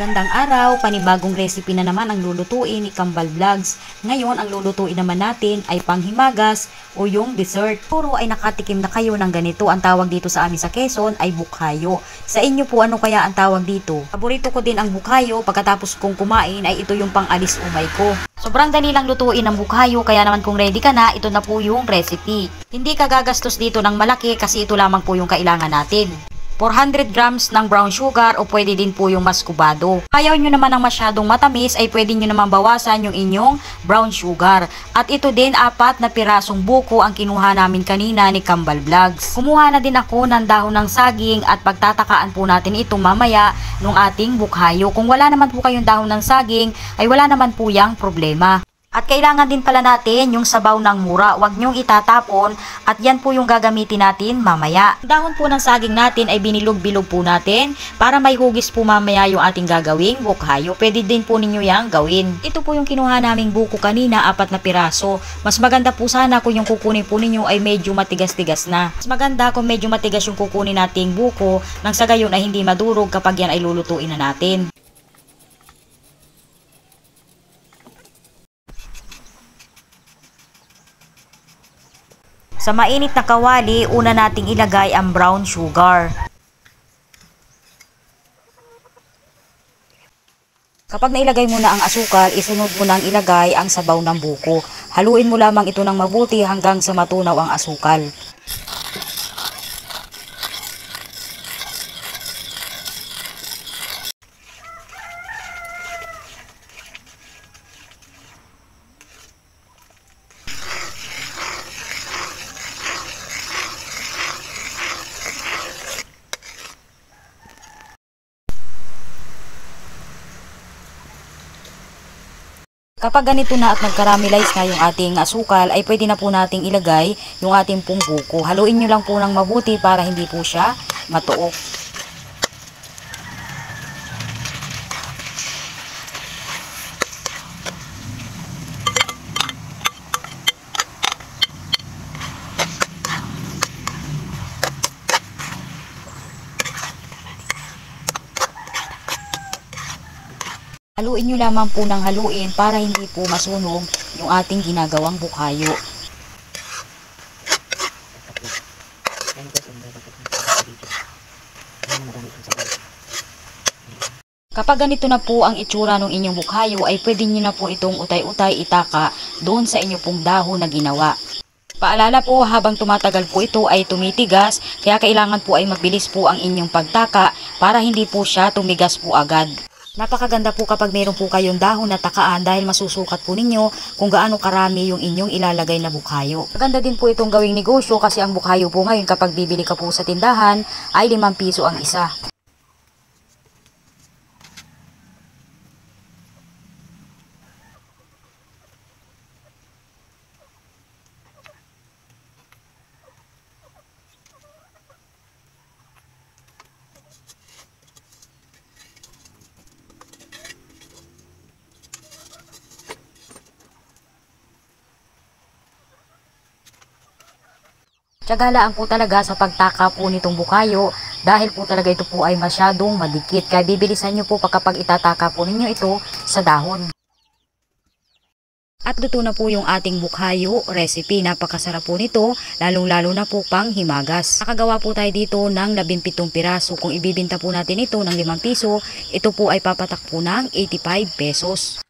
Magandang araw, panibagong recipe na naman ang lulutuin ni Kambal Vlogs. Ngayon, ang lulutuin naman natin ay panghimagas o yung dessert. Puro ay nakatikim na kayo ng ganito. Ang tawag dito sa amin sa Quezon ay bukhayo. Sa inyo po, ano kaya ang tawag dito? Paborito ko din ang bukhayo. Pagkatapos kong kumain ay ito yung pang-alis umay ko. Sobrang dali lang lutuin ang bukhayo, kaya naman kung ready ka na, ito na po yung recipe. Hindi ka gagastos dito ng malaki kasi ito lamang po yung kailangan natin. 400 grams ng brown sugar o pwede din po yung maskubado. Ayaw nyo naman ng masyadong matamis ay pwede nyo naman bawasan yung inyong brown sugar. At ito din 4 na pirasong buko ang kinuha namin kanina ni Kambal Vlogs. Kumuha na din ako ng dahon ng saging at pagtatakaan po natin ito mamaya nung ating bukhayo. Kung wala naman po kayong dahon ng saging ay wala naman po yang problema. At kailangan din pala natin yung sabaw ng mura, huwag nyong itatapon at yan po yung gagamitin natin mamaya. Ang dahon po ng saging natin ay binilog-bilog po natin para may hugis po mamaya yung ating gagawing bukhayo. Pwede din po ninyo yang gawin. Ito po yung kinuha naming buko kanina, 4 na piraso. Mas maganda po sana kung yung kukunin po ninyo ay medyo matigas-tigas na. Mas maganda kung medyo matigas yung kukunin nating buko nang sa gayon ay hindi madurog kapag yan ay lulutuin na natin. Sa mainit na kawali, una nating ilagay ang brown sugar. Kapag nailagay mo na ang asukal, isunod mo nang ilagay ang sabaw ng buko. Haluin mo lamang ito ng mabuti hanggang sa matunaw ang asukal. Kapag ganito na at nag-caramelize na yung ating asukal, ay pwede na po nating ilagay yung ating pong buko. Haluin nyo lang po ng mabuti para hindi po siya matuok. Haluin nyo lamang po ng haluin para hindi po masunog yung ating ginagawang bukhayo. Kapag ganito na po ang itsura ng inyong bukhayo ay pwede nyo na po itong utay-utay itaka doon sa inyong pong dahon na ginawa. Paalala po, habang tumatagal po ito ay tumitigas, kaya kailangan po ay mabilis po ang inyong pagtaka para hindi po siya tumigas po agad. Napakaganda po kapag meron po kayong dahon na takaan dahil masusukat po ninyo kung gaano karami yung inyong ilalagay na bukhayo. Maganda din po itong gawing negosyo kasi ang bukhayo po ngayon kapag bibili ka po sa tindahan ay 5 piso ang isa. Tiyagalaan po talaga sa pagtaka po nitong bukhayo dahil po talaga ito po ay masyadong madikit. Kaya bibilisan nyo po kapag itataka po ninyo ito sa dahon. At luto na po yung ating bukhayo recipe. Napakasarap po nito, lalong-lalo na po pang himagas. Nakagawa po tayo dito ng 17 piraso. Kung ibibinta po natin ito ng 5 piso, ito po ay papatak po ng 85 pesos.